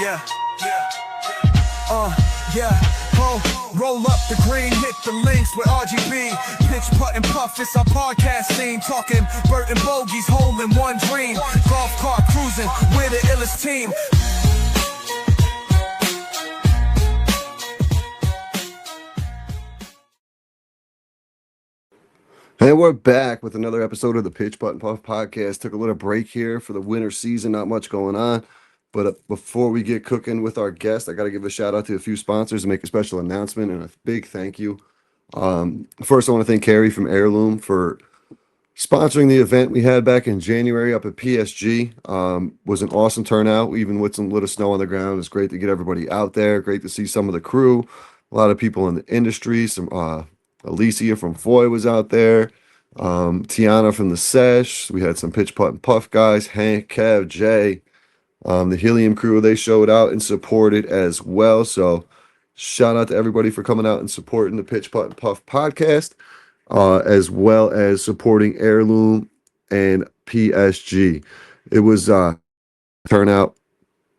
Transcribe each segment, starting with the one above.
Yeah, yeah. Roll up the green, hit the links with RGB. Pitch, putt, and puff, it's our podcast scene. Talking Burt and Bogies, hole in one dream. Golf cart cruising, we're the illest team. And we're back with another episode of the Pitch, Putt, and Puff podcast. Took a little break here for the winter season, not much going on. But before we get cooking with our guest, I got to give a shout out to a few sponsors and make a special announcement and a big thank you. First, I want to thank Carrie from Heirloom for sponsoring the event we had back in January up at PSG. Was an awesome turnout, even with some little snow on the ground. It's great to get everybody out there. Great to see some of the crew, a lot of people in the industry. Some Alicia from Foy was out there. Tiana from the Sesh. We had some Pitch, Putt, and Puff guys. Hank, Kev, Jay. The Helium crew, they showed out and supported as well. So shout out to everybody for coming out and supporting the Pitch, Putt, and Puff podcast, as well as supporting Heirloom and PSG. It was turnout.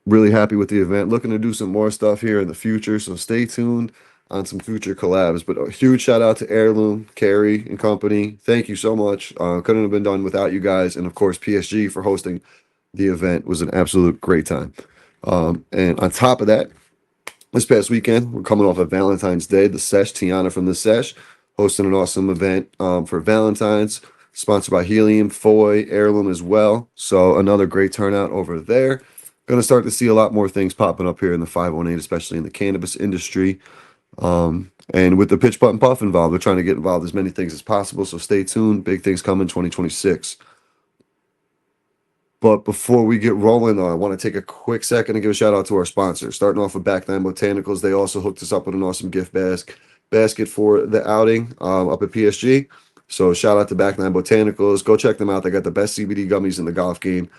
Really happy with the event. Looking to do some more stuff here in the future. So stay tuned on some future collabs. But a huge shout out to Heirloom, Carrie, and company. Thank you so much. Couldn't have been done without you guys. And of course, PSG for hosting the event. Was an absolute great time. And on top of that, this past weekend, we're coming off of Valentine's Day. The Sesh, Tiana from the Sesh, hosting an awesome event for Valentine's, sponsored by Helium, Foy, Heirloom as well. So another great turnout over there. Going to start to see a lot more things popping up here in the 518, especially in the cannabis industry. And with the Pitch, Putt, and Puff involved, we're trying to get involved as many things as possible. So stay tuned. Big things coming 2026. But before we get rolling, I want to take a quick second and give a shout out to our sponsors. Starting off with Backline Botanicals, they also hooked us up with an awesome gift basket for the outing up at PSG. So shout out to Backline Botanicals. Go check them out. They got the best CBD gummies in the golf game.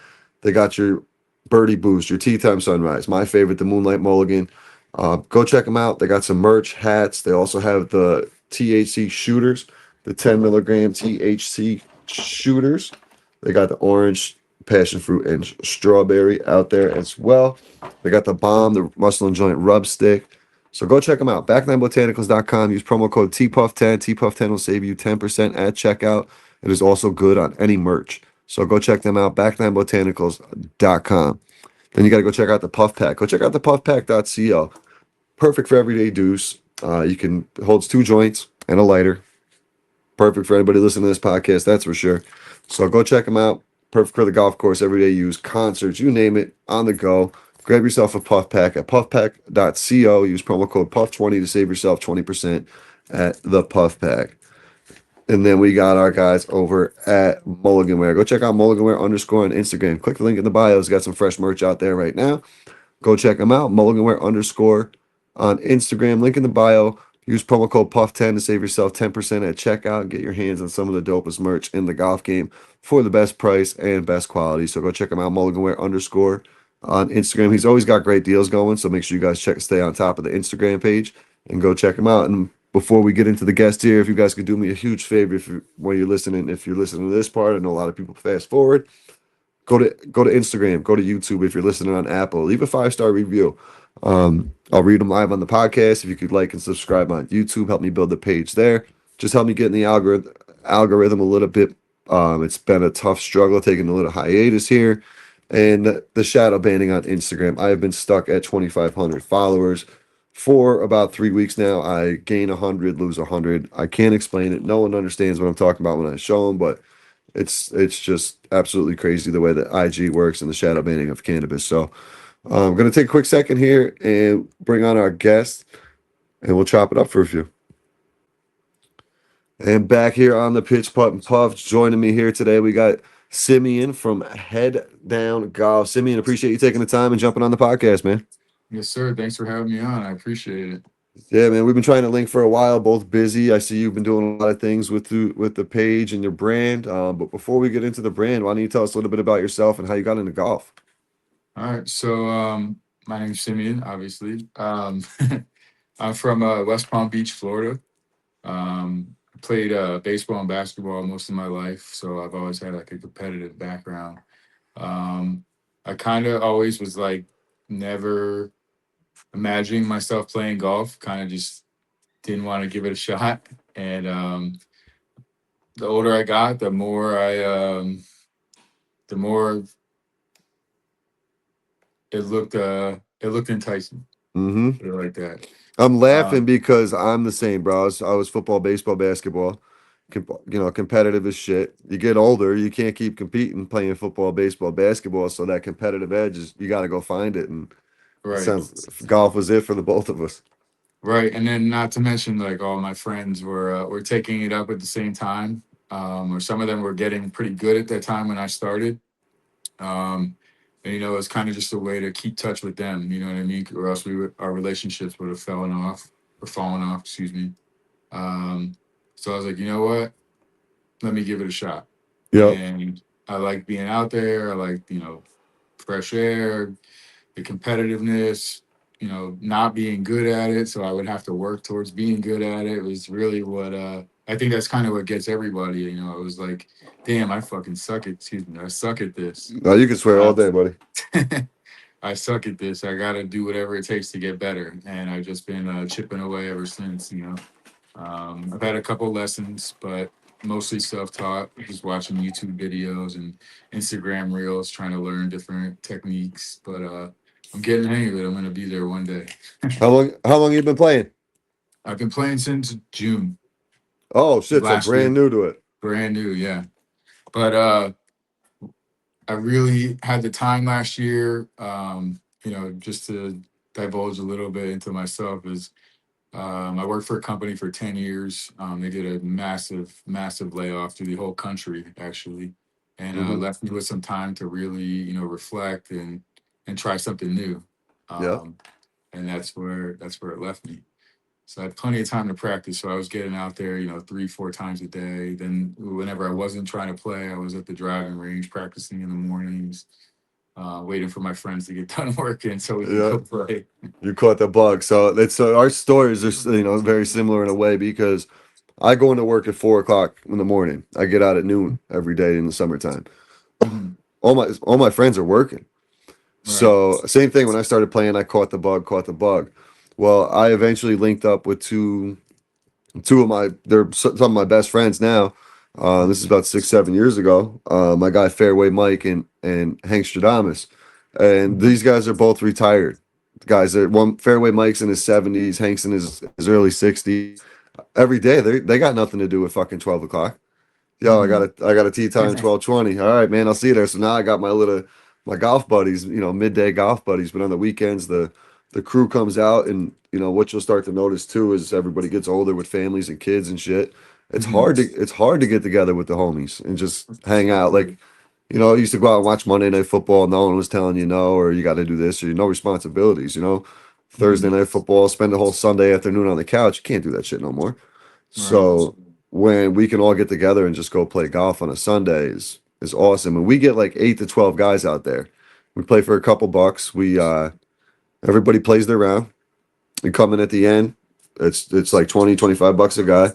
They got your Birdie Boost, your Tea Time Sunrise, my favorite, the Moonlight Mulligan. Go check them out. They got some merch, hats. They also have the THC shooters, the 10 milligram THC shooters. They got the orange, passion fruit, and strawberry out there as well. They got the bomb, the muscle and joint rub stick. So go check them out. Backlinebotanicals.com. Use promo code TPUF10. TPUF10 will save you 10% at checkout. It is also good on any merch. So go check them out. Backlinebotanicals.com. Then you got to go check out the Puff Pack. Go check out the puffpack.co. Perfect for everyday deuce. You can holds 2 joints and a lighter. Perfect for anybody listening to this podcast, that's for sure. So go check them out. Perfect for the golf course, everyday use, concerts, you name it, on the go. Grab yourself a Puff Pack at puffpack.co. Use promo code PUFF20 to save yourself 20% at the Puff Pack. And then we got our guys over at Mulliganware. Go check out Mulliganware _ on Instagram. Click the link in the bio. It's got some fresh merch out there right now. Go check them out. Mulliganware _ on Instagram. Link in the bio. Use promo code PUFF10 to save yourself 10% at checkout and get your hands on some of the dopest merch in the golf game for the best price and best quality. So go check him out, Mulliganware _ on Instagram. He's always got great deals going, so make sure you guys stay on top of the Instagram page and go check him out. And before we get into the guest here, if you guys could do me a huge favor, if you're listening to this part, I know a lot of people fast forward. Go to Instagram, go to YouTube. If you're listening on Apple, leave a 5-star review. I'll read them live on the podcast. If you could like and subscribe on YouTube, help me build the page there. Just help me get in the algorithm a little bit. It's been a tough struggle, taking a little hiatus here. And the shadow banning on Instagram. I have been stuck at 2,500 followers for about 3 weeks now. I gain 100, lose 100. I can't explain it. No one understands what I'm talking about when I show them, but it's just absolutely crazy the way that IG works and the shadow banning of cannabis. So I'm going to take a quick second here and bring on our guest, and we'll chop it up for a few. And back here on the Pitch, Putt, and Puff, joining me here today, we got Simeon from Head Down Golf. Simeon, appreciate you taking the time and jumping on the podcast, man. Yes, sir. Thanks for having me on. I appreciate it. Yeah, man, we've been trying to link for a while, both busy. I see you've been doing a lot of things with the page and your brand. But before we get into the brand, why don't you tell us a little bit about yourself and how you got into golf? All right. So my name's Simeon, obviously. I'm from West Palm Beach, Florida. Played baseball and basketball most of my life, so I've always had like a competitive background. I kind of always was like never imagining myself playing golf. Kind of just didn't want to give it a shot. And the older I got, the more it looked enticing. Mm-hmm. Put it like that. I'm laughing Um, because I'm the same, bro. I was football, baseball, basketball, competitive as shit. You get older, you can't keep competing playing football, baseball, basketball. So that competitive edge is you got to go find it. And it right. sounds golf was it for the both of us. Right, and then not to mention like all my friends were taking it up at the same time, or some of them were getting pretty good at that time when I started. And it's kind of just a way to keep touch with them. You know what I mean? Or else our relationships would have fallen off. Excuse me. Um, so I was like, you know what? Let me give it a shot. Yep. And I like being out there. I like fresh air, the competitiveness, not being good at it. So I would have to work towards being good at it. It was really what I think that's kind of what gets everybody. It was like, damn, I fucking suck at, excuse me, I suck at this. No, you can swear all day, buddy. I suck at this. I got to do whatever it takes to get better. And I've just been chipping away ever since. I've had a couple lessons, but mostly self-taught, just watching YouTube videos and Instagram reels, trying to learn different techniques. But I'm getting the hang of it. I'm going to be there one day. How long you been playing? I've been playing since June Oh shit, so last year. brand new to it. Brand new, yeah. But I really had the time last year, just to divulge a little bit into myself is I worked for a company for 10 years. They did a massive, massive layoff through the whole country, actually, and Mm-hmm. left me with some time to really, reflect and try something new. Yeah. And that's where it left me. So I had plenty of time to practice. So I was getting out there, 3, 4 times a day. Then whenever I wasn't trying to play, I was at the driving range practicing in the mornings, waiting for my friends to get done working so we could Yeah. go play. You caught the bug. So our stories are very similar in a way because I go into work at 4 o'clock in the morning. I get out at noon every day in the summertime. Mhm. All my friends are working. Right. So same thing when I started playing, I caught the bug. Well, I eventually linked up with two of some of my best friends now. This is about 6, 7 years ago. My guy Fairway Mike and Hank Stradamus, and Mhm. these guys are both retired guys. One Fairway Mike's in his 70s, Hank's in his early 60s. Every day they got nothing to do with fucking 12 o'clock. Yo, Mhm. I got a tee time 12:20. All right, man, I'll see you there. So now I got my golf buddies, midday golf buddies. But on the weekends, the crew comes out, and what you'll start to notice too is everybody gets older with families and kids and shit. Mhm. It's hard to get together with the homies and just hang out. Like, I used to go out and watch Monday Night Football. No one was telling you no, or you got to do this, or no responsibilities. Thursday Mhm. Night Football, spend the whole Sunday afternoon on the couch. You can't do that shit no more. Right. So when we can all get together and just go play golf on a Sunday is awesome. And we get like 8 to 12 guys out there. We play for a couple bucks. We everybody plays their round. We come in at the end. It's like 20, 25 bucks a guy.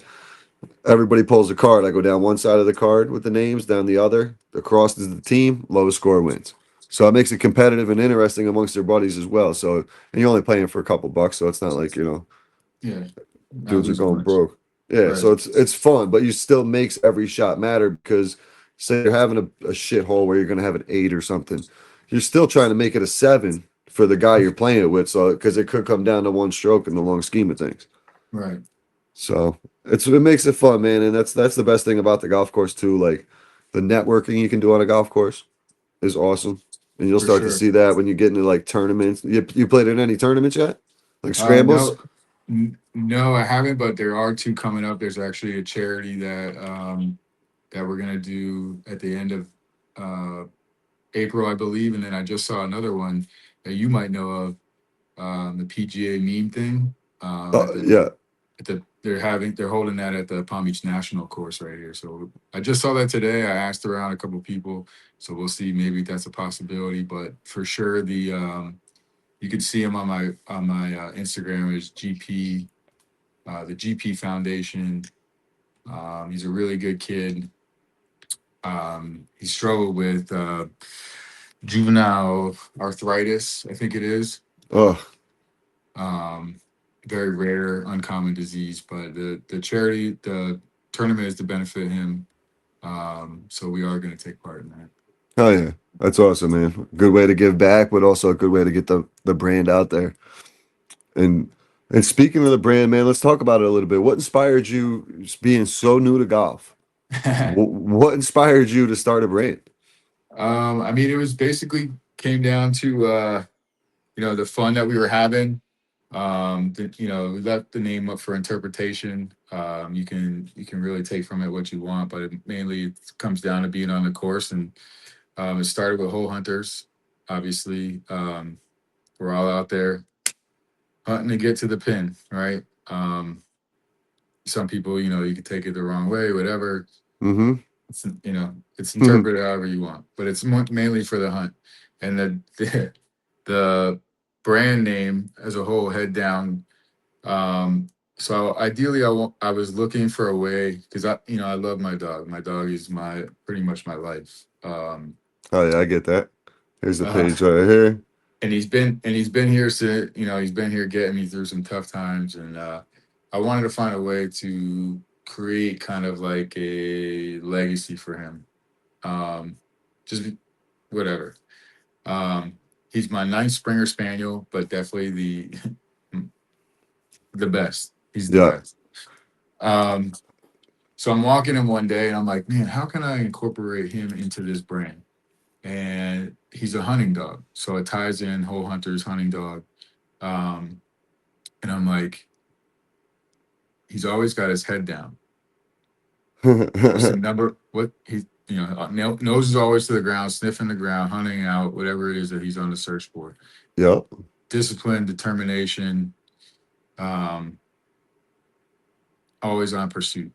Everybody pulls a card. I go down one side of the card with the names, down the other. Across is the team. Lowest score wins. So it makes it competitive and interesting amongst their buddies as well. So and you're only playing for a couple bucks, so it's not like Yeah. Not dudes are losing going much. broke. Yeah, Right. so it's fun, but you still makes every shot matter because say you're having a shithole where you're gonna have an 8 or something, you're still trying to make it a 7 for the guy you're playing it with. So because it could come down to one stroke in the long scheme of things. Right. So it makes it fun, man, and that's the best thing about the golf course too. Like the networking you can do on a golf course is awesome, and you'll For start to sure. see that when you get into like tournaments. You played in any tournaments yet? Like scrambles? No, no, I haven't, but there are two coming up. There's actually a charity that we're gonna do at the end of uh April, I believe, and then I just saw another one that you might know of, the PGA meme thing. At Yeah. they're holding that at the Palm Beach National Course right here. So I just saw that today. I asked around a couple people, so we'll see. Maybe that's a possibility, but for sure the you can see him on my Instagram is GP, the GP Foundation. He's a really good kid. He struggled with juvenile arthritis, I think it is. Oh, Um, Very rare, uncommon disease, but the tournament is to benefit him. So we are going to take part in that. hell yeah. That's awesome, man. Good way to give back, but also a good way to get the brand out there. And and speaking of the brand, man, let's talk about it a little bit. What inspired you being so new to golf? What inspired you to start a brand? I mean, it was basically came down to the fun that we were having. We left the name up for interpretation. You can really take from it what you want, but it mainly comes down to being on the course. And it started with hole hunters. Obviously, we're all out there hunting to get to the pin, right? Some people, you can take it the wrong way, whatever. Mm-hmm. It's interpreted however you want, but it's mainly for the hunt. And the brand name as a whole, Head Down. So ideally, I was looking for a way, because I love my dog. My dog is pretty much my life. Oh yeah, I get that. Here's the uh, page right here. and he's been here he's been here getting me through some tough times, and I wanted to find a way to create kind of like a legacy for him. Just whatever. He's my ninth Springer Spaniel, but definitely the best. He's the Yeah. best. So I'm walking him one day and I'm like, man, how can I incorporate him into this brand? And he's a hunting dog. So it ties in Whole Hunters hunting dog. And I'm like, he's always got his head down. What's the number? What he, nose is always to the ground, sniffing the ground, hunting out, whatever it is that he's on the search for. Yep. Discipline, determination, always on pursuit.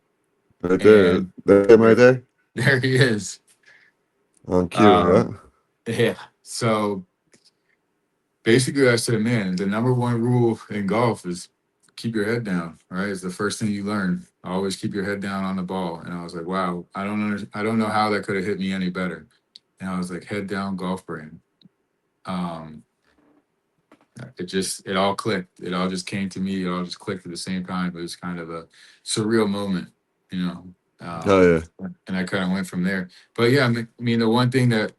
Right there. And That him right there. there he is. On cue, Um, Yeah. So basically, I said, man, the number one rule in golf is keep your head down. Right? It's the first thing you learn. Always keep your head down on the ball. And I was like, wow, I don't know how that could have hit me any better. And I was like, Head Down Golf Brand. Um, it all clicked. It all just came to me. It all just clicked at the same time. It was kind of a surreal moment, you know. Oh yeah. And I kind of went from there. But yeah, I mean, the one thing that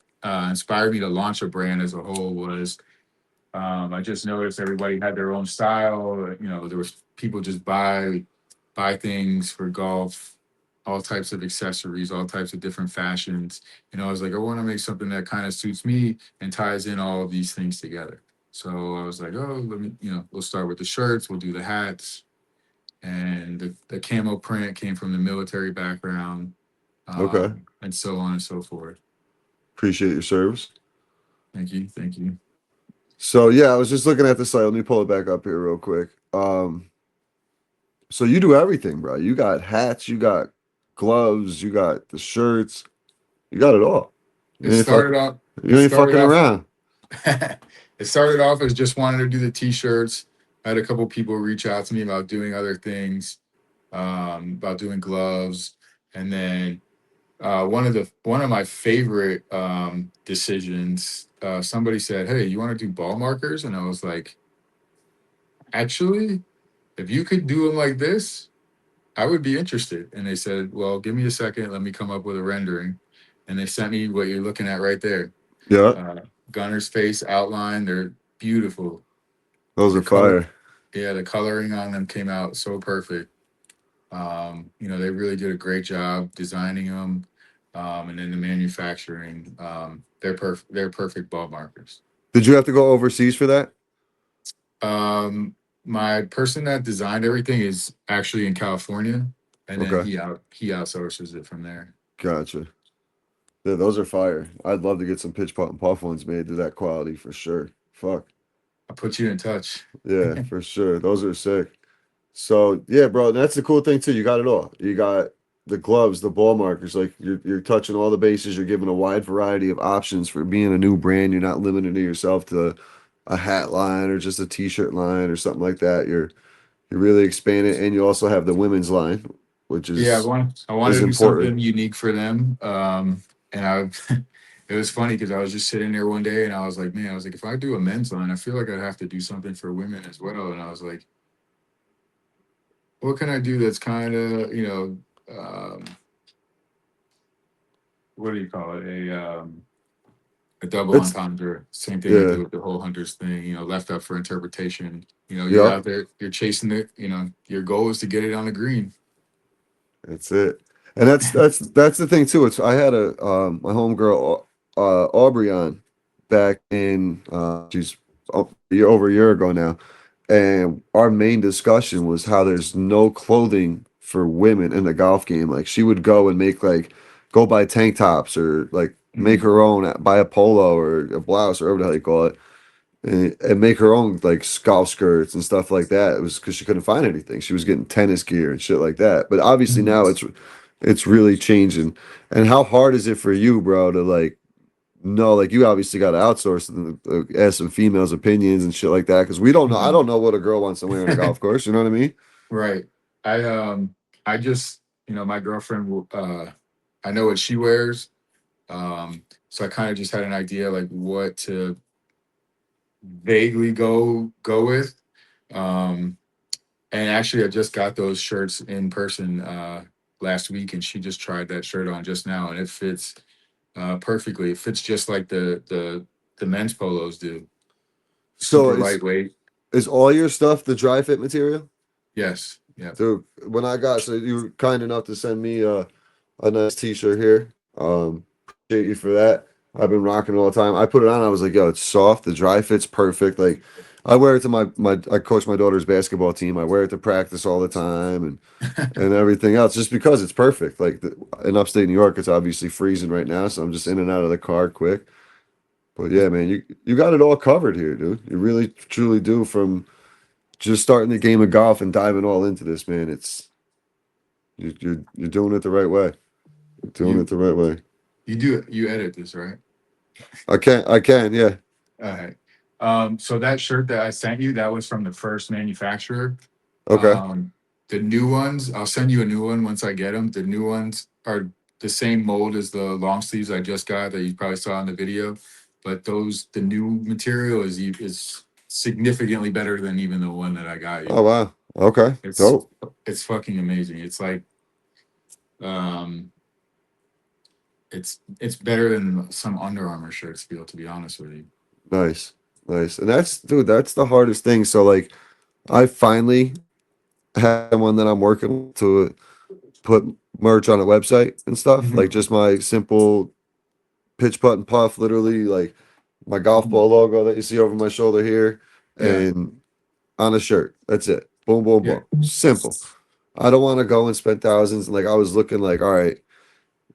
inspired me to launch a brand as a whole was I just noticed everybody had their own style. There was people just buy things for golf, all types of accessories, all types of different fashions. I was like, I want to make something that kind of suits me and ties in all of these things together. So I was like, oh, we'll start with the shirts, we'll do the hats, and the camo print came from the military background, Okay. and so on and so forth. Appreciate your service. Thank you. So yeah, I was just looking at the site. Let me pull it back up here real quick. So you do everything, bro. You got hats, you got gloves, you got the shirts, you got it all. It started off. You ain't fucking around. It started off as just wanting to do the t-shirts. I had a couple people reach out to me about doing other things, about doing gloves, and then one of my favorite decisions. Somebody said, "Hey, you want to do ball markers?" And I was like, "Actually, if you could do them like this, I would be interested." And they said, "Well, give me a second. Let me come up with a rendering." And they sent me what you're looking at right there. Yeah, Gunner's face outline. They're beautiful. those are fire. Yeah, the coloring on them came out so perfect. They really did a great job designing them, and then the manufacturing. They're perfect. They're perfect ball markers. Did you have to go overseas for that? My person that designed everything is actually in California, and then Okay. he outsources it from there. Gotcha. Yeah, those are fire. I'd love to get some pitch putt and puff ones made to that quality for sure. Fuck. I'll put you in touch. Yeah, for sure. Those are sick. So yeah, bro, that's the cool thing too. You got it all. You got the gloves, the ball markers. Like you're touching all the bases. You're giving a wide variety of options for being a new brand. You're not limiting yourself to a hat line or just a t-shirt line or something like that. You're really expanding, and you also have the women's line, which is Yeah, I wanted is to do important. something unique for them. And it it was funny because I was just sitting there one day and I was like, man, I was like, if I do a men's line, I feel like I'd have to do something for women as well. And I was like, what can I do that's kind of, what do you call it? A double It's entendre. Same thing I yeah, do with the whole hunters thing, left up for interpretation. You're yep. out there, you're chasing it, your goal is to get it on the green. That's it. And that's the thing too. It's I had a my homegirl Aubrey on back in she's over a year ago now. And our main discussion was how there's no clothing for women in the golf game. Like she would go and make like go buy tank tops or like make Mm, her own, buy a polo or a blouse or whatever the hell you call it, and make her own like golf skirts and stuff like that. It was because she couldn't find anything. She was getting tennis gear and shit like that. But obviously now mm. it's really changing. And how hard is it for you, bro, to like no, like you obviously got to outsource and ask some females' opinions and shit like that because we don't know. I don't know what a girl wants to wear on a golf course. You know what I mean? Right. I just, my girlfriend I know what she wears. So I kind of just had an idea like what to vaguely go with. Um, and actually I just got those shirts in person last week and she just tried that shirt on just now and it fits perfectly. It fits just like the men's polos do. So Super lightweight. is all your stuff the dry fit material? Yes. Yeah. So when I got so you were kind enough to send me a nice T-shirt here. Appreciate you for that. I've been rocking it all the time. I put it on. I was like, yo, it's soft. The dry fit's perfect. Like I wear it to my I coach my daughter's basketball team. I wear it to practice all the time and everything else just because it's perfect. Like in upstate New York, it's obviously freezing right now, so I'm just in and out of the car quick. But yeah, man, you got it all covered here, dude. You really truly do. From just starting the game of golf and diving all into this, man. You're doing it the right way. You're doing it you the right way. you edit this, right? I can, yeah. All right. So that shirt that I sent you, that was from the first manufacturer. Okay. Um, the new ones, I'll send you a new one once I get them. The new ones are the same mold as the long sleeves I just got that you probably saw in the video, but the new material is significantly better than even the one that I got Oh you. wow. Okay. It's Dope. it's fucking amazing. It's like um, it's better than some Under Armour shirts feel, to be honest with you. Nice. Nice. And that's dude, that's the hardest thing. So like I finally had one that I'm working to put merch on a website and stuff. Like Mhm, just my simple pitch putt and puff, literally like my golf mhm. ball logo that you see over my shoulder here, Yeah, and on a shirt. That's it. Boom, boom, yeah, boom. Simple. I don't want to go and spend thousands. Like I was looking like, all right.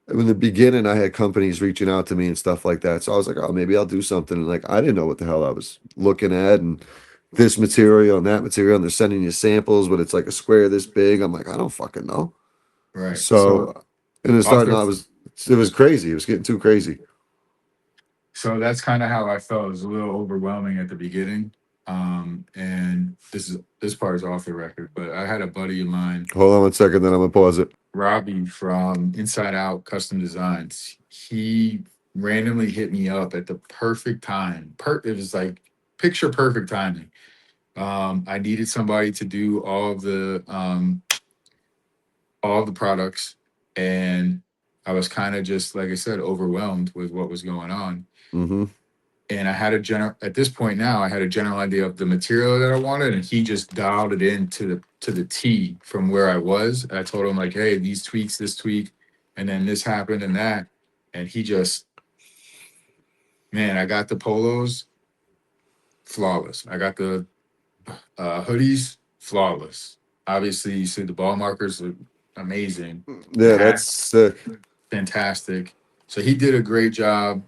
In the beginning, I had companies reaching out to me and stuff like that. So I was like, oh, maybe I'll do something. And like I didn't know what the hell I was looking at and this material and that material. And they're sending you samples, but it's like a square this big. I'm like, I don't fucking know. right. So So and it starting, author, I was it was crazy. It was getting too crazy. so that's kind of how I felt. It was a little overwhelming at the beginning. And this part is off the record, but I had a buddy of mine, Hold on one second, then I'm gonna pause it. Robbie from Inside Out Custom Designs. He randomly hit me up at the perfect time. It was like picture perfect timing. I needed somebody to do all of the products, and I was kind of just like I said, overwhelmed with what was going on. Mm-hmm. And I had a general at this point now, I had a general idea of the material that I wanted, and he just dialed it in to the T from where I was. I told him like, hey, these tweaks, this tweak, and then this happened and that. And he just, man, I got the polos flawless. I got the hoodies flawless. Obviously, you see the ball markers are amazing. The Yeah, that's hats, sick. fantastic. So he did a great job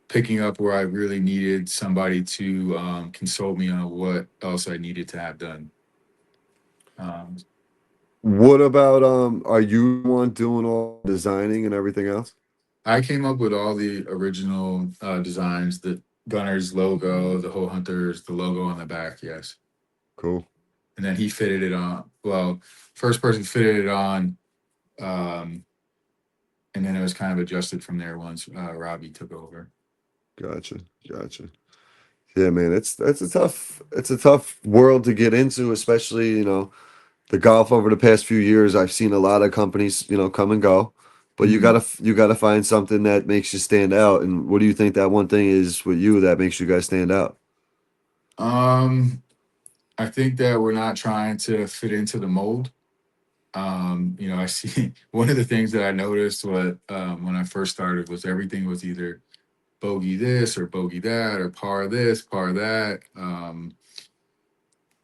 picking up where I really needed somebody to consult me on what else I needed to have done. Um, What about are you the one doing all designing and everything else? I came up with all the original designs, the Gunners logo, the whole Hunters, the logo on the back, yes. Cool. And then he fitted it on. Well, first person fitted it on. Um, and then it was kind of adjusted from there once Robbie took over. Gotcha. Gotcha. Yeah, man, it's a tough world to get into, especially, the golf over the past few years. I've seen a lot of companies, come and go, but Mhm. you gotta find something that makes you stand out. And what do you think that one thing is with you that makes you guys stand out? Um, I think that we're not trying to fit into the mold. I see one of the things that I noticed when I first started was everything was either bogey this or bogey that or par this, par that.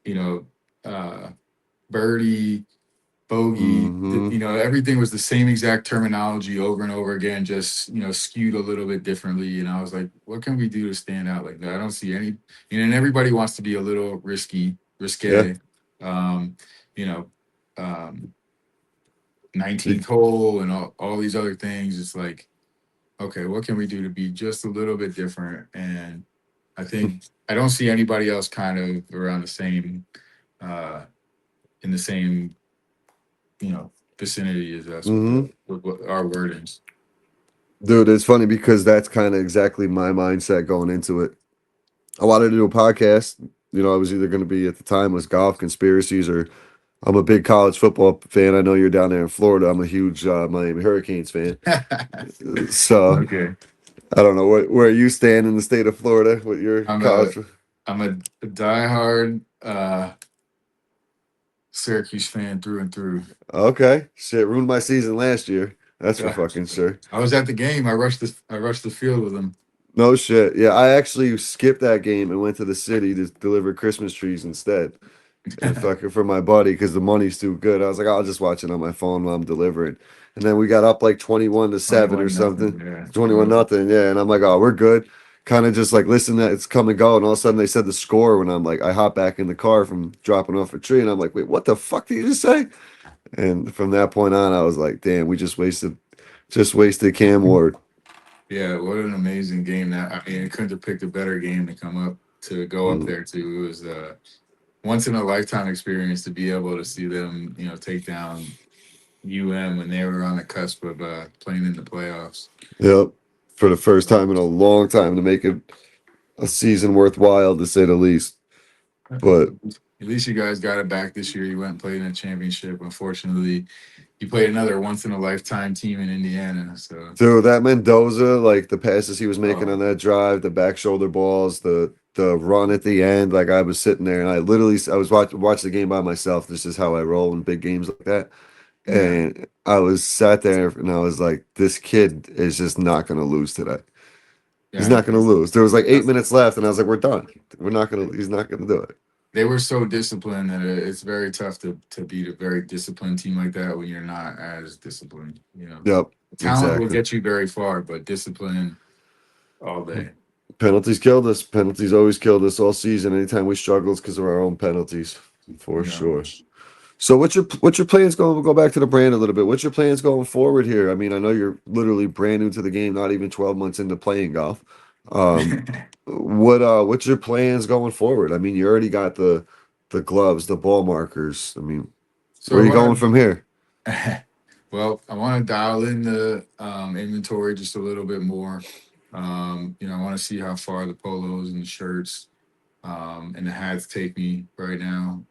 You know, uh, birdie, bogey. Hmm. Everything was the same exact terminology over and over again, just skewed a little bit differently. And I was like, what can we do to stand out like that? I don't see any. And everybody wants to be a little Yeah. risque. Um, you know, um, Y- 19th hole and all these other things. It's like, okay, what can we do to be just a little bit different? And I think I don't see anybody else kind of around the same, uh, in the same, vicinity as us with hmm. with our wordings. Dude, it's funny because that's kind of exactly my mindset going into it. I wanted to do a podcast. I was either going to be at the time was golf conspiracies, or I'm a big college football fan. I know you're down there in Florida. I'm a huge Miami Hurricanes fan. So Okay, I don't know where you stand in the state of Florida with your I'm a college. I'm a diehard Syracuse fan through and through. Okay, shit ruined my season last year. That's for Yeah. fucking sure. I was at the game. I rushed the field with them. No shit. Yeah, I actually skipped that game and went to the city to deliver Christmas trees instead. And fucking for my buddy because the money's too good. I was like, I'll just watch it on my phone while I'm delivering. And then we got up like 21-7 or 21 something. nothing. Yeah, I 21 remember. nothing. Yeah. And I'm like, oh, we're good. Kind of just like listen that it's come and go. And all of a sudden they said the score when I'm like, I hop back in the car from dropping off a tree. And I'm like, wait, what the fuck did you just say? And from that point on, I was like, damn, we just wasted Cam Ward. Yeah, what an amazing game that I mean, I couldn't have picked a better game to come up to go up Mm, there to. It was a once in a lifetime experience to be able to see them, take down UM when they were on the cusp of playing in the playoffs. yep. For the first time in a long time to make it a season worthwhile to say the least. But At least you guys got it back this year. You went and played in a championship. Unfortunately, you played another once in a lifetime team in Indiana. So, dude, that Mendoza, like the passes he was making on oh, that drive, the back shoulder balls, the run at the end, like I was sitting there and I was watch the game by myself. This is how I roll in big games like that. yeah, And I was sat there and I was like, this kid is just not gonna lose today. He's yeah. not gonna lose. There was like 8 minutes left, and I was like, we're done. He's not gonna do it. They were so disciplined that it's very tough to beat a very disciplined team like that when you're not as disciplined. Yep, Talent will exactly. get you very far, but discipline all day. Penalties killed us. Penalties always killed us all season. Anytime we struggle, it's because of our own penalties, for Yeah. sure. So what's your plans going? We'll go back to the brand a little bit. What's your plans going forward here? I mean, I know you're literally brand new to the game, not even 12 months into playing golf. Um, what's your plans going forward? I mean, you already got the gloves, the ball markers. I mean, So where I are you going want from here? to, well, I want to dial in the inventory just a little bit more. I want to see how far the polos and the shirts and the hats take me right now.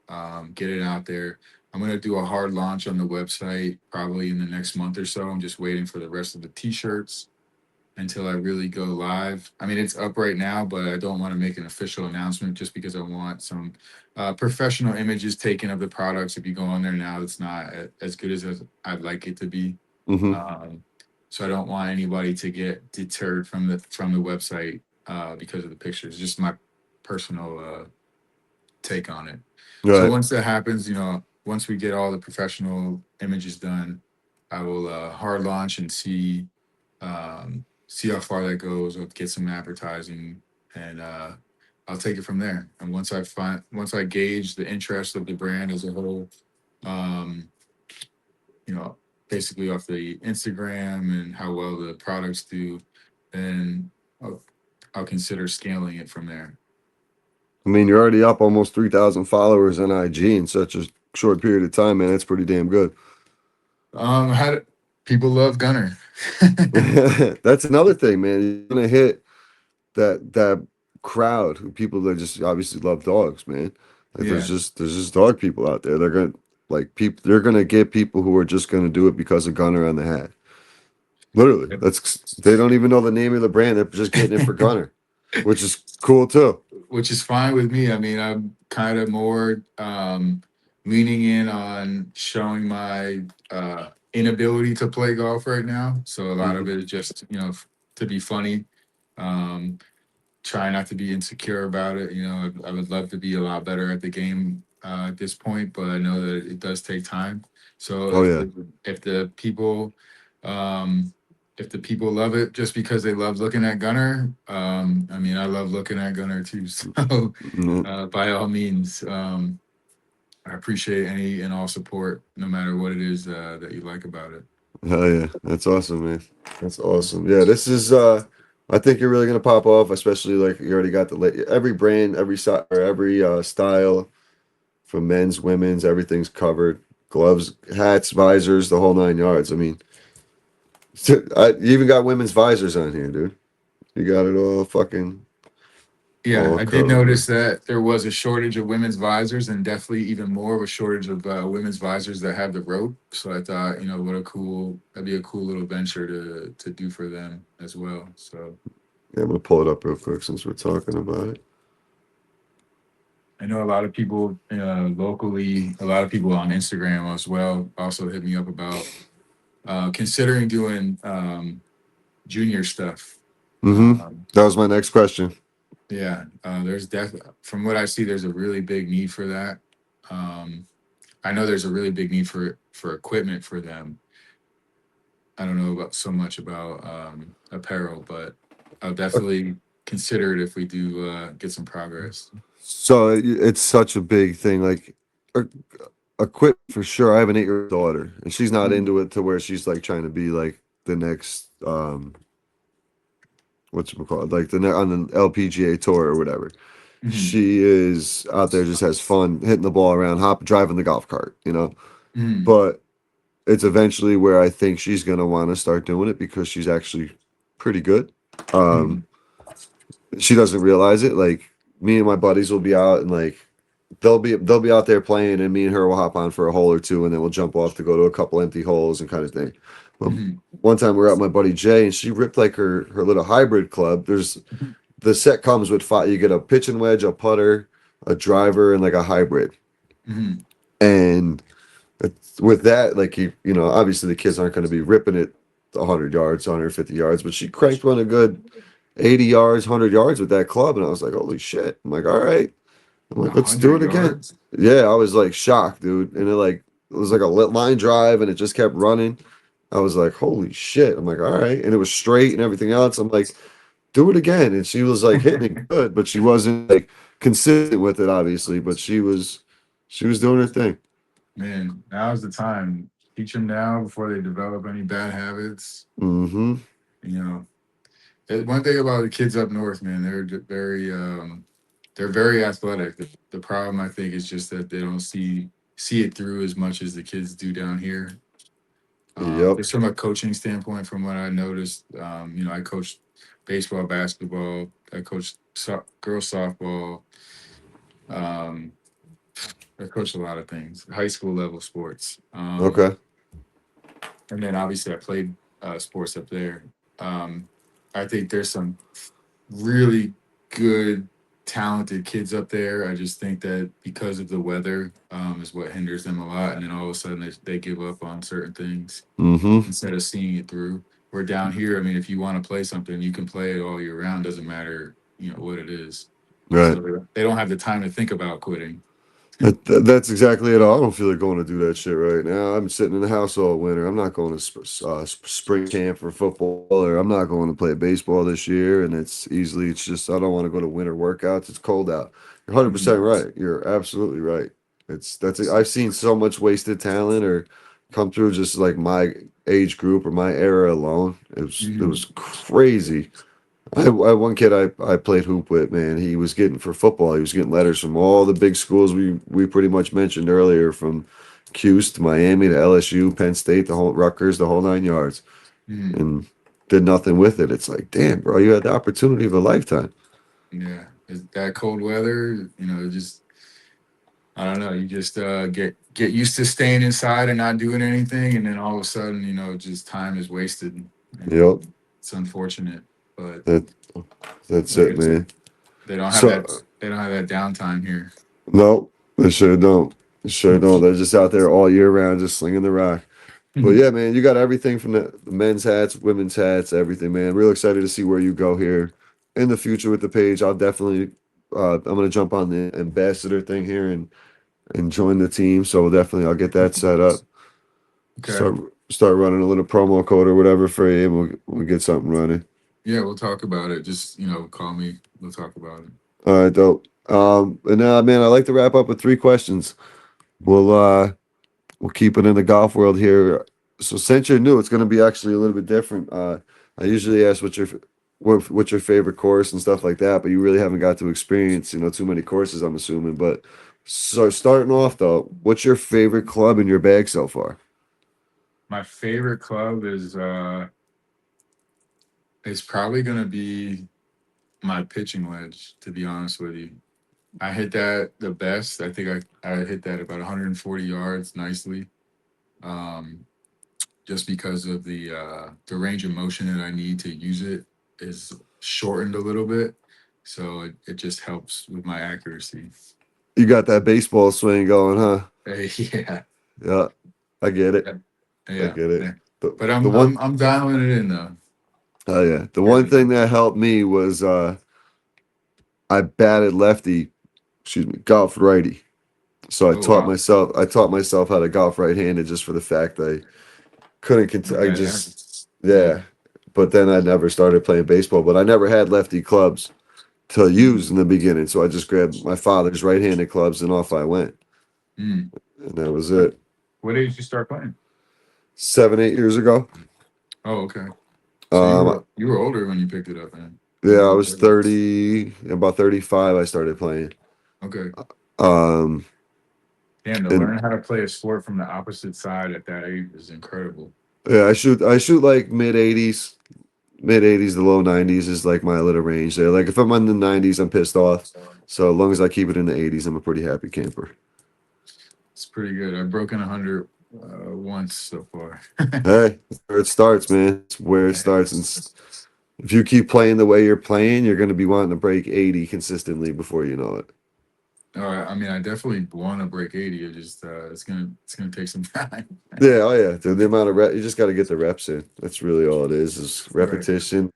Get it out there. I'm gonna do a hard launch on the website probably in the next month or so. I'm just waiting for the rest of the t-shirts until I really go live. I mean, it's up right now, but I don't want to make an official announcement just because I want some professional images taken of the products. If you go on there now, it's not as good as I'd like it to be. Hmm. Um, so I don't want anybody to get deterred from the website because of the pictures. Just my personal take on it. So Right. once that happens, once we get all the professional images done, I will hard launch and see how far that goes. I'll get some advertising and I'll take it from there. And once I gauge the interest of the brand as a whole, um, you know, basically off the Instagram and how well the products do, then I'll consider scaling it from there. I mean, you're already up almost 3,000 followers on IG in such a short period of time, man. That's pretty damn good. I had people love Gunner. That's another thing, man. You're gonna hit that crowd who people that just obviously love dogs, man. Like Yeah. there's just dog people out there. They're gonna like people. They're gonna get people who are just gonna do it because of Gunner on the hat. Literally, that's they don't even know the name of the brand. They're just getting it for Gunner, which is cool too. Which is fine with me. I mean, I'm kind of more leaning in on showing my inability to play golf right now. So a lot of it is just, to be funny. Um, Try not to be insecure about it. I would love to be a lot better at the game at this point, but I know that it does take time. So Oh yeah. if the people if the people love it just because they love looking at Gunner, I mean, I love looking at Gunner too. So Mhm. by all means, I appreciate any and all support, no matter what it is that you like about it. Hell yeah, that's awesome, man. That's awesome. Yeah, this is. I think you're really gonna pop off, especially like you already got every brand, every size, or every style from men's, women's, everything's covered. Gloves, hats, visors, the whole 9 yards. I mean, you even got women's visors on here, dude. You got it all fucking Yeah, all I did covered, notice man. that there was a shortage of women's visors, and definitely even more of a shortage of women's visors that have the rope. So I thought, that'd be a cool little venture to do for them as well. So Yeah, I'm gonna pull it up real quick since we're talking about it. I know a lot of people locally, a lot of people on Instagram as well, also hit me up about considering doing junior stuff. Mm-hmm. Um, That was my next question. yeah, there's definitely, from what I see, there's a really big need for that. Um, I know there's a really big need for equipment for them. I don't know about so much about apparel, but I'll definitely consider it if we do get some progress. So it's such a big thing. Like, uh, equip for sure. I have an 8-year-old daughter, and she's not Mhm. into it to where she's like trying to be like the next what's it called, like on the LPGA tour or whatever. Mhm. She is out there, just has fun hitting the ball around, driving the golf cart, Mhm. But it's eventually where I think she's gonna want to start doing it because she's actually pretty good. Um, Mhm. she doesn't realize it. Like me and my buddies will be out and like they'll be out there playing, and me and her will hop on for a hole or two, and then we'll jump off to go to a couple empty holes and kind of thing. But Mhm. one time we were out with my buddy Jay, and she ripped like her little hybrid club. The set comes with five. You get a pitching wedge, a putter, a driver, and like a hybrid. Mhm. And with that, like obviously the kids aren't going to be ripping it 100 yards, 150 yards, but she cranked one a good 80 yards, 100 yards with that club, and I was like, holy shit! I'm like, all right. I'm like, let's do 100 it again. yards. Yeah, I was like shocked, dude. And it was like a lit line drive and it just kept running. I was like, holy shit. I'm like, all right. And it was straight and everything else. I'm like, do it again. And she was like hitting it good, but she wasn't like consistent with it, obviously. But she was doing her thing. Man, now's the time. Teach them now before they develop any bad habits. Mm-hmm. You know, one thing about the kids up north, man, they're very athletic. The problem I think is just that they don't see it through as much as the kids do down here. Yep. Just from a coaching standpoint, from what I noticed, I coached baseball, basketball, I coached girls softball. Um, I coached a lot of things, high school level sports. Okay. And then obviously I played sports up there. Um, I think there's some really good, talented kids up there. I just think that because of the weather is what hinders them a lot. And then all of a sudden they give up on certain things Mm-hmm. instead of seeing it through. We're down here, I mean, if you want to play something, you can play it all year round. Doesn't matter, what it is. Right. So they don't have the time to think about quitting. That's exactly it. I don't feel like going to do that shit right now. I'm sitting in the house all winter. I'm not going to spring camp for football, or I'm not going to play baseball this year. And it's just I don't want to go to winter workouts. It's cold out. You're 100% Mhm. right. You're absolutely right. I've seen so much wasted talent or come through just like my age group or my era alone. It was Mhm. crazy. I one kid I played hoop with, man. He was getting for football. He was getting letters from all the big schools we pretty much mentioned earlier, from Cuse to Miami to LSU, Penn State, the whole Rutgers, the whole 9 yards, Mm, and did nothing with it. It's like, damn, bro, you had the opportunity of a lifetime. yeah, it's that cold weather, you know, just I don't know. You just get used to staying inside and not doing anything, and then all of a sudden, you know, just time is wasted, and Yep, it's unfortunate. But that that's like it, I said, man. they don't have So that. They don't have that downtime here. no, they sure don't. They sure don't. They're just out there all year round, just slinging the rock. But yeah, man, you got everything from the men's hats, women's hats, everything, man. Real excited to see where you go here in the future with the page. I'll definitely, I'm gonna jump on the ambassador thing here and join the team. So definitely, I'll get that set up. Okay. Start running a little promo code or whatever for you, and we'll get something running. Yeah, we'll talk about it. Just call me. We'll talk about it. All right, dope. And now, man, I like to wrap up with 3 questions. We'll keep it in the golf world here. So since you're new, it's going to be actually a little bit different. I usually ask what's your favorite course and stuff like that, but you really haven't got to experience, too many courses, I'm assuming. But so starting off though, what's your favorite club in your bag so far? My favorite club is probably gonna be my pitching wedge. To be honest with you, I hit that the best. I think I hit that about 140 yards nicely. Um, just because of the range of motion that I need to use it is shortened a little bit, so it just helps with my accuracy. You got that baseball swing going, huh? Yeah, Yeah, I get it. I yeah, get it. yeah. The, But the I'm one, I'm I'm dialing it in though. oh yeah, the one Really. thing that helped me was I batted lefty, excuse me, golf righty. So Oh wow. I taught myself how to golf right-handed just for the fact I couldn't I Okay. just Yeah. yeah. But then I never started playing baseball, but I never had lefty clubs to use Mm, in the beginning. So I just grabbed my father's right-handed clubs and off I went. mm. And that was What it. what age did you start playing? 7, 8 years ago. Oh, okay. So you Um were you were older when you picked it up, man. yeah, I You was were 30. 30, about 35 I started playing. Okay. Um Damn, to and learn how to play a sport from the opposite side at that age is incredible. yeah, I shoot like mid 80s to low 90s is like my little range there. Like if I'm in the 90s, I'm pissed off. So as long as I keep it in the 80s, I'm a pretty happy camper. It's pretty good. I've broken 100 once so far. Hey, that's where it starts, man. It's where it starts. And if you keep playing the way you're playing, you're going to be wanting to break 80 consistently before you know it. I mean, I definitely want to break 80. It just it's gonna take some time. Yeah, oh yeah. The amount of you just got to get the reps in. That's really all it is Right. repetition.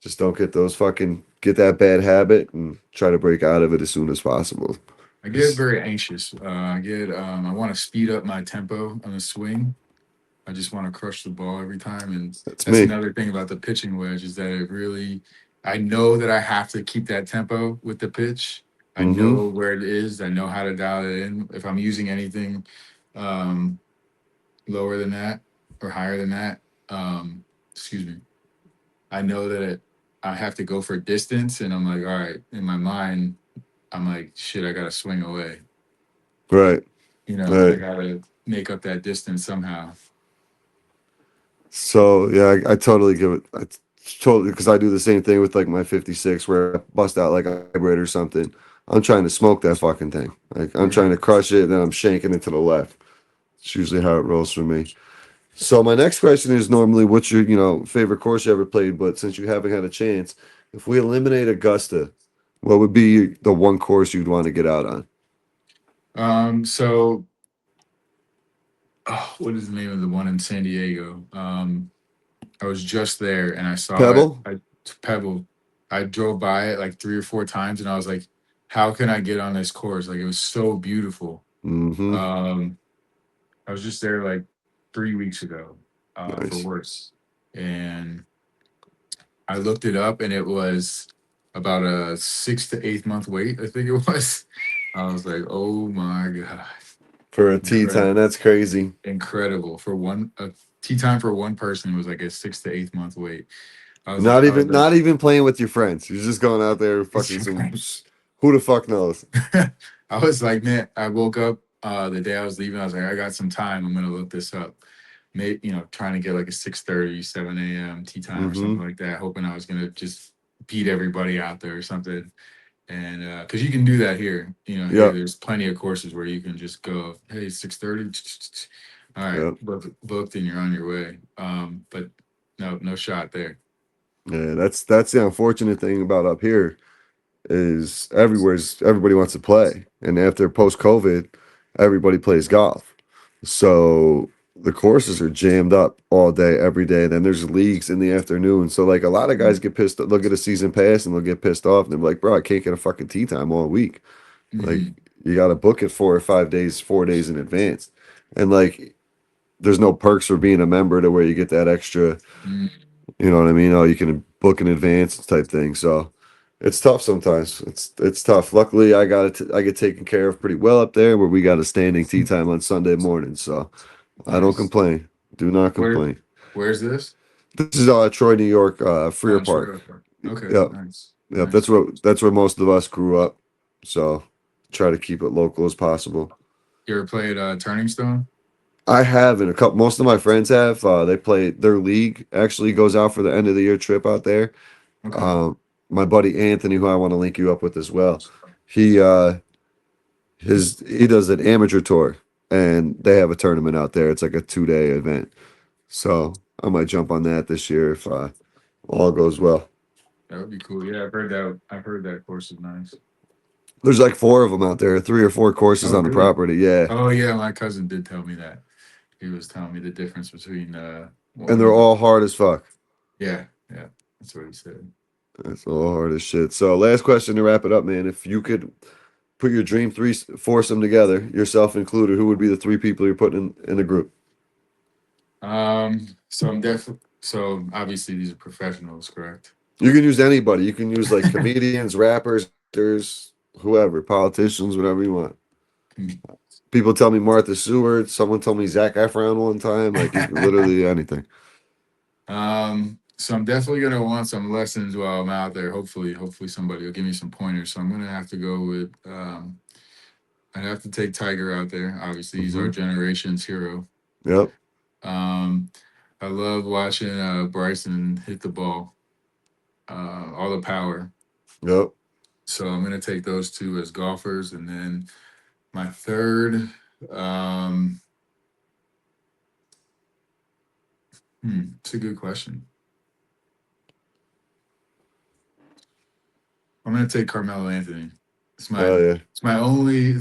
Just don't get that bad habit and try to break out of it as soon as possible. I get very anxious. I want to speed up my tempo on the swing. I just want to crush the ball every time, and That's that's me. another thing about the pitching wedge is that I know that I have to keep that tempo with the pitch. I Mm-hmm. know where it is. I know how to dial it in. If I'm using anything um, lower than that or higher than that, excuse me, I know that I have to go for distance, and I'm like, all right, in my mind, I'm like, shit, I gotta swing away. Right. I Right. gotta make up that distance somehow. So yeah, I totally give it. I totally because I do the same thing with like my 56 where I bust out like a hybrid or something. I'm trying to smoke that fucking thing. Like I'm trying Right. to crush it, and then I'm shanking it to the left. It's usually how it rolls for me. So my next question is normally what's your favorite course you ever played, but since you haven't had a chance, if we eliminate Augusta, what would be the one course you'd want to get out on? So what is the name of the one in San Diego? I was just there and I saw it. Pebble? Pebble. I drove by it like 3 or 4 times and I was like, how can I get on this course? Like it was so beautiful. Mm-hmm. Um, I was just there like 3 weeks ago for Nice. work, and I looked it up and it was about a 6 to 8 month wait. I think it was. I was like, oh my god, For a tea incredible, time, that's crazy. incredible for one a tea time for one person was like a 6 to 8 month wait. Not I was even like, not even playing with your friends. You're just going out there it's fucking some who the fuck knows? I was like, man, I woke up. the day I was leaving, I was like, I got some time. I'm gonna look this up. Maybe, trying to get like a 6:30, 7 a.m. tea time or Mm-hmm. something like that, hoping I was gonna just beat everybody out there or something. And because you can do that here, here Yep. there's plenty of courses where you can just go, hey, 6:30, all right, Yep. booked, and you're on your way. But no shot there. Yeah, that's the unfortunate thing about up here is everybody wants to play. And after post COVID, everybody plays golf. So the courses are jammed up all day, every day. Then there's leagues in the afternoon. So like a lot of guys get pissed. They'll get a season pass and they'll get pissed off. And they're like, bro, I can't get a fucking tee time all week. Like Mhm. you got to book it 4 or 5 days, 4 days in advance. And like there's no perks for being a member to where you get that extra, Mm. you know what I mean? Oh, you can book in advance type thing. So it's tough sometimes. It's tough. Luckily, I get taken care of pretty well up there, where we got a standing tea time on Sunday morning. So I don't Nice. complain. Do not Where complain. where's this? This is Troy, New York, Oh, Freer in Park. Trailer Park. Okay, Yep, nice, yep. nice. That's where most of us grew up. So try to keep it local as possible. You ever played Turning Stone? I have, and a couple. Most of my friends have. They play their league. Actually, goes out for the end of the year trip out there. Okay. Um, my buddy Anthony, who I want to link you up with as well. He does an amateur tour, and they have a tournament out there. It's like a 2 day event. So I might jump on that this year if all goes well. That would be cool. Yeah, I've heard that. I've heard that course is nice. There's like 4 of them out there, 3 or 4 courses Oh, on the really? property. Yeah, Oh, yeah. My cousin did tell me that. He was telling me the difference between and one they're of the. all hard as fuck. Yeah, yeah. That's what he said. That's all hard as shit. So last question to wrap it up, man. If you could put your dream three foursome together, yourself included, who would be the 3 people you're putting in the group? So I'm definitely. So obviously these are professionals, correct? You can use anybody. You can use like comedians, rappers, actors, whoever, politicians, whatever you want. People tell me Martha Stewart. Someone told me Zac Efron one time. Like literally anything. So I'm definitely gonna want some lessons while I'm out there. Hopefully somebody will give me some pointers. So I'm gonna have to go with I'd have to take Tiger out there. Obviously, he's our Mhm. generation's hero. Yep. Um, I love watching Bryson hit the ball, all the power. Yep. So I'm gonna take those two as golfers, and then my third, um, it's a good question. I'm gonna take Carmelo Anthony. It's my Oh yeah. my only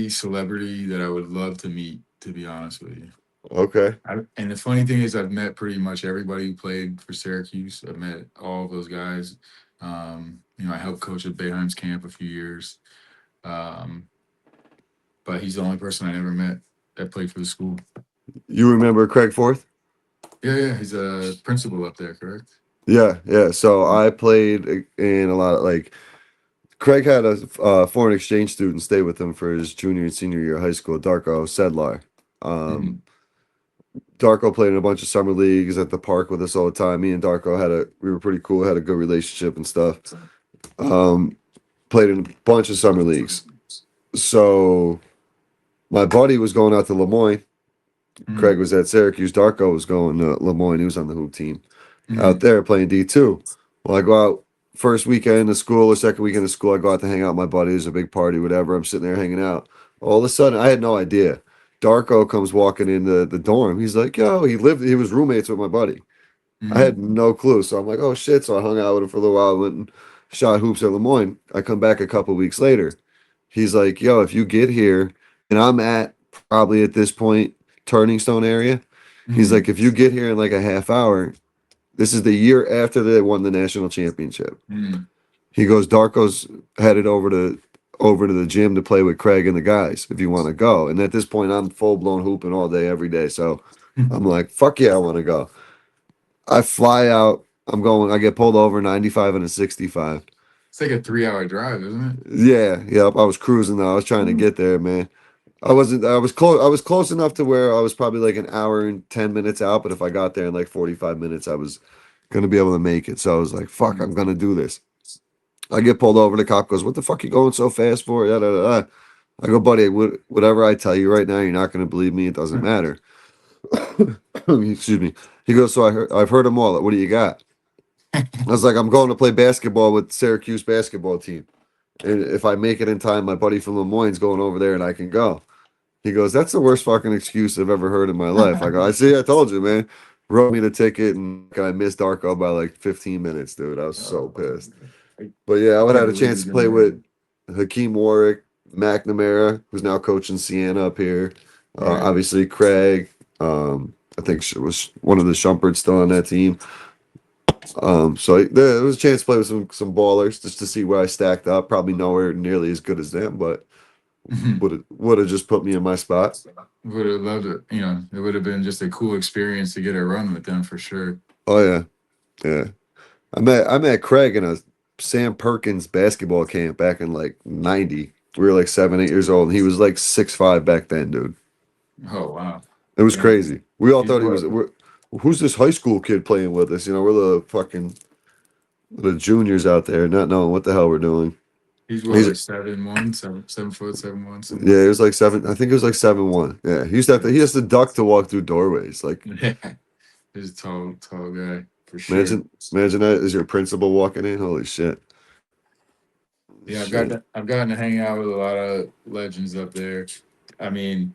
celebrity that I would love to meet, to be honest with you. Okay. And the funny thing is, I've met pretty much everybody who played for Syracuse. I've met all of those guys. I helped coach at Boeheim's camp a few years. Um, but he's the only person I never met that played for the school. You remember Craig Forth? Yeah, he's a principal up there, correct? Yeah. Yeah. So I played in a lot of like. Craig had a foreign exchange student stay with him for his junior and senior year of high school, Darko Sedlar. Mhm. Darko played in a bunch of summer leagues at the park with us all the time. Me and Darko we were pretty cool, had a good relationship and stuff. Played in a bunch of summer leagues. So my buddy was going out to Lemoyne. Mhm. Craig was at Syracuse. Darko was going to Lemoyne. He was on the hoop team Mhm. out there playing D2. Well, I go out first weekend of school or second weekend of school. I go out to hang out with my buddies, a big party, whatever. I'm sitting there hanging out. All of a sudden, I had no idea. Darko comes walking in the dorm. He's like, yo, he was roommates with my buddy. I Mhm. had no clue. So I'm like, oh shit. So I hung out with him for a little while, went and shot hoops at Lemoyne. I come back a couple weeks later. He's like, yo, if you get here, and I'm at probably at this point, Turning Stone area. He's Mhm. like, if you get here in like a half hour, this is the year after they won the national championship. Mhm. He goes, Darko's headed over to the gym to play with Craig and the guys if you want to go. And at this point, I'm full blown hooping all day, every day. So I'm like, fuck yeah, I want to go. I fly out. I get pulled over 95 and a 65. It's like a 3-hour drive, isn't it? Yeah, yep. I was cruising though. I was trying to get there, man. I was close. I was close enough to where I was probably like an hour and 10 minutes out. But if I got there in like 45 minutes, I was gonna be able to make it. So I was like, fuck, I'm gonna do this. I get pulled over. The cop goes, "What the fuck you going so fast for?" Yeah, da, da, da. I go, "Buddy, whatever I tell you right now, you're not going to believe me. It doesn't matter." Excuse me. He goes, "So I've heard them all. What do you got?" I was like, "I'm going to play basketball with Syracuse basketball team, and if I make it in time, my buddy from Lemoyne's going over there, and I can go." He goes, "That's the worst fucking excuse I've ever heard in my life." I go, "I see. I told you, man." Wrote me the ticket, and I missed Darko by like 15 minutes, dude. I was so pissed. But yeah, I would have had a chance to play with Hakeem Warwick, McNamara, who's now coaching Siena up here. Right. Obviously, Craig. I think it was one of the Shumperts still on that team. So there was a chance to play with some ballers just to see where I stacked up. Probably nowhere nearly as good as them, but would have just put me in my spot. Would have loved it. You know, it would have been just a cool experience to get a run with them for sure. Oh yeah, yeah. I met Craig in a Sam Perkins basketball camp back in like '90. We were like 7, 8 years old, and he was like 6'5" back then, dude. Oh wow. It was Yeah. crazy. We all He's thought he was. Who's this high school kid playing with us? You know, we're the juniors out there, not knowing what the hell we're doing. He's He's- like 7'1", 7 foot, 7'1". Yeah, it was like 7. I think it was like 7'1". Yeah, he used to have to. He has to duck to walk through doorways. Like, Yeah. He's a tall guy for sure. imagine that as your principal walking in. Holy shit. Yeah, Shit. I've gotten to hang out with a lot of legends up there. I mean,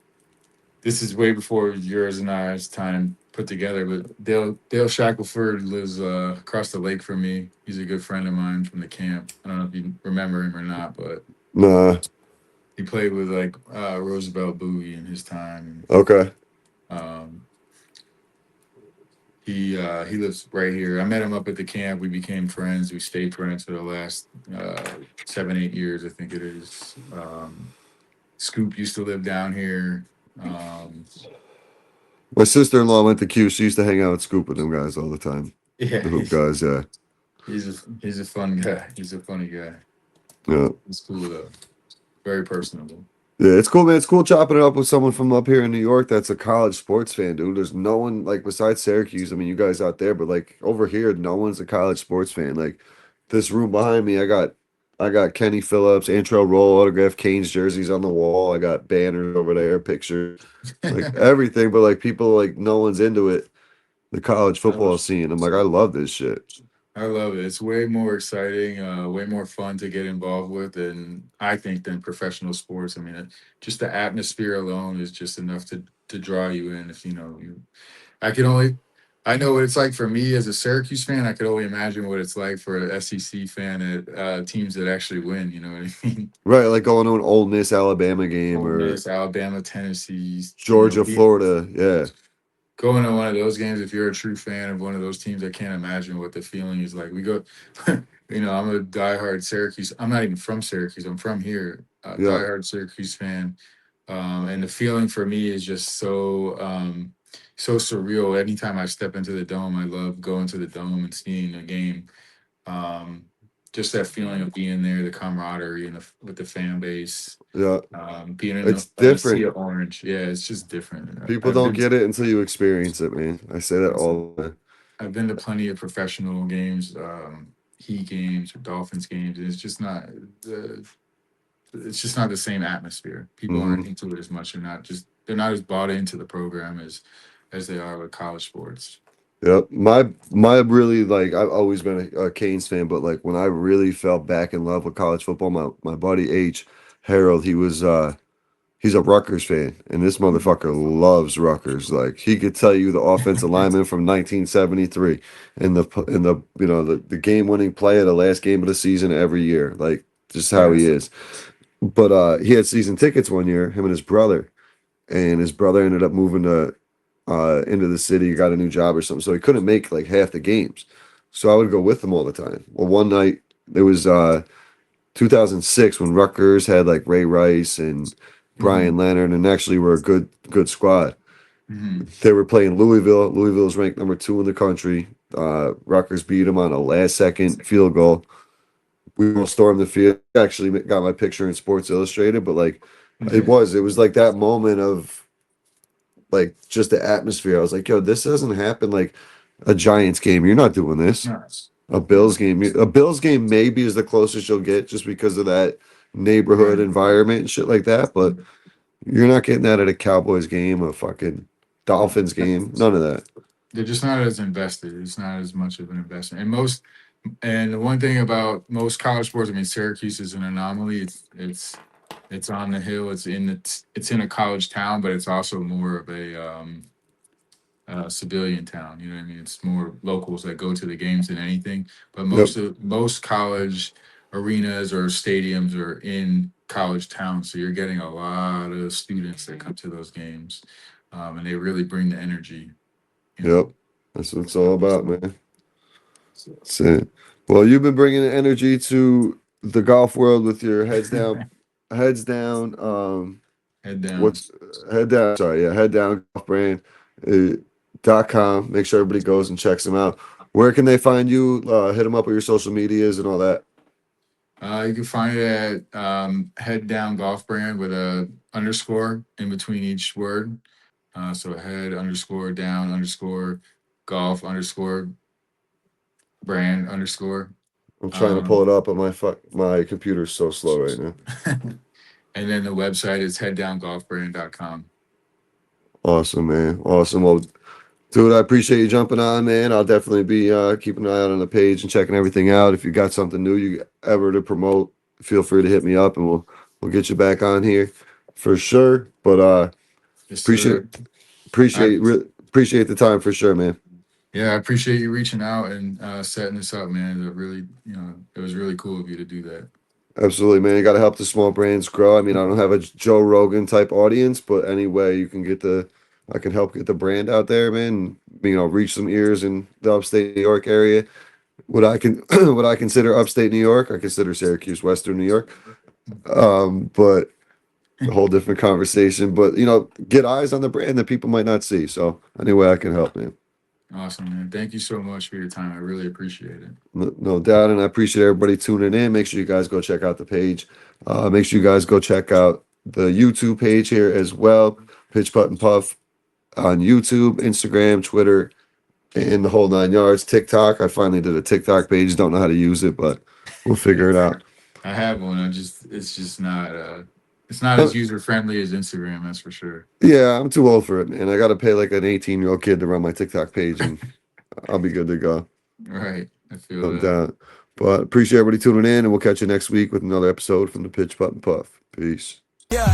this is way before yours and I's time put together, but Dale Shackelford lives across the lake from me. He's a good friend of mine from the camp. I don't know if you remember him or not, but Nah. he played with like Roosevelt Bowie in his time. Okay. He lives right here. I met him up at the camp. We became friends. We stayed friends for the last 7, 8 years, I think it is. Scoop used to live down here. My sister-in-law went to Q. She used to hang out with Scoop with them guys all the time. Yeah, The hoop guys, yeah. he's a fun guy. He's a funny guy. Yeah. He's cool though. Very personable. Yeah, it's cool, man. It's cool chopping it up with someone from up here in New York that's a college sports fan, dude. There's no one like besides Syracuse. I mean, you guys out there, but like over here, no one's a college sports fan. Like this room behind me, I got Kenny Phillips, Antrell Roll, autographed Canes jerseys on the wall. I got banners over there, pictures, like everything. But like people, like no one's into it. The college football scene. I'm like, I love this shit. I love it. It's way more exciting, way more fun to get involved with, and I think than professional sports. I mean, just the atmosphere alone is just enough to draw you in. If you know, I know what it's like for me as a Syracuse fan. I could only imagine what it's like for an SEC fan at teams that actually win. You know what I mean? Right, like going to an Ole Miss Alabama game Ole or Miss, Alabama, Tennessee, Georgia, you know, Florida. Yeah. going to one of those games, if you're a true fan of one of those teams, I can't imagine what the feeling is like. We go, you know, I'm a diehard Syracuse. I'm not even from Syracuse. I'm from here. Yeah. Diehard Syracuse fan, and the feeling for me is just so surreal. Anytime I step into the dome, I love going to the dome and seeing a game. Just that feeling of being there, the camaraderie and with the fan base. Yeah. Being in It's a sea different. of orange. Yeah, it's just different. People I've don't been get it until you experience it, man. I say that all the time. I've been to plenty of professional games, Heat games or Dolphins games, and it's just not the same atmosphere. People aren't into it as much. They're not as bought into the program as they are with college sports. Yep. My really like I've always been a Canes fan, but like when I really fell back in love with college football, my buddy H. Harold, he's a Rutgers fan, and this motherfucker loves Rutgers. Like he could tell you the offensive lineman from 1973 and the you know the game winning play of the last game of the season every year. Like just how he is. But he had season tickets one year, him and his brother, and his brother ended up moving to into the city, got a new job or something, so he couldn't make like half the games. So I would go with him all the time. Well, one night it was 2006 when Rutgers had like Ray Rice and Brian Leonard, and actually were a good squad. They were playing Louisville. Louisville's ranked number 2 in the country. Rutgers beat them on a last-second field goal. We all stormed the field. Actually got my picture in Sports Illustrated, but like it was like that moment of like just the atmosphere. I was like, yo, this doesn't happen like a Giants game. You're not doing this. A Bills game. A Bills game maybe is the closest you'll get just because of that neighborhood Right. environment and shit like that. But you're not getting that at a Cowboys game, a fucking Dolphins game, none of that. They're just not as invested. It's not as much of an investment. And the one thing about most college sports, I mean, Syracuse is an anomaly. It's on the hill. It's in a college town, but it's also more of a civilian town. You know what I mean? It's more locals that go to the games than anything. But Yep. most college arenas or stadiums are in college towns, so you're getting a lot of students that come to those games, and they really bring the energy. You know? Yep. That's what it's all about, man. That's it. Well, you've been bringing energy to the golf world with your heads down. Head down. What's head down? Sorry, yeah, head down golf brand .com. Make sure everybody goes and checks them out. Where can they find you? Hit them up with your social medias and all that. You can find it at Head Down Golf Brand with a underscore in between each word. So head underscore down underscore golf underscore brand underscore. I'm trying to pull it up, but my computer's so slow right now. And then the website is headdowngolfbrand.com. Awesome, man. Awesome. Well, dude, I appreciate you jumping on, man. I'll definitely be keeping an eye out on the page and checking everything out. If you got something new you ever to promote, feel free to hit me up and we'll get you back on here for sure. But Yes, appreciate sir. appreciate the time for sure, man. Yeah, I appreciate you reaching out and setting this up, man. It was really cool of you to do that. Absolutely, man. You got to help the small brands grow. I mean, I don't have a Joe Rogan type audience, but any way you can I can help get the brand out there, man. Reach some ears in the upstate New York area. What I consider upstate New York, I consider Syracuse, Western New York. But a whole different conversation. But get eyes on the brand that people might not see. So any way I can help, man. Awesome, man. Thank you so much for your time. I really appreciate it. No doubt, and I appreciate everybody tuning in. Make sure you guys go check out the page. Make sure you guys go check out the YouTube page here as well. Pitch Putt and Puff on YouTube, Instagram, Twitter, and the whole 9 yards. TikTok. I finally did a TikTok page. Don't know how to use it, but we'll figure it out. I have one. It's just not it's not as user friendly as Instagram, that's for sure. Yeah, I'm too old for it, man. I got to pay like an 18-year-old kid to run my TikTok page, and I'll be good to go. Right. I feel No that. doubt. But appreciate everybody tuning in, and we'll catch you next week with another episode from the Pitch Putt and Puff. Peace. Yeah,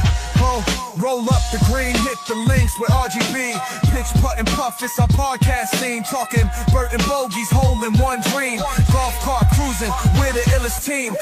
roll up the green, hit the links with RGB. Pitch, putt, and puff, it's our podcast scene. Talking Burt and Bogies, hole in one dream. Golf cart cruising, we're the illest team.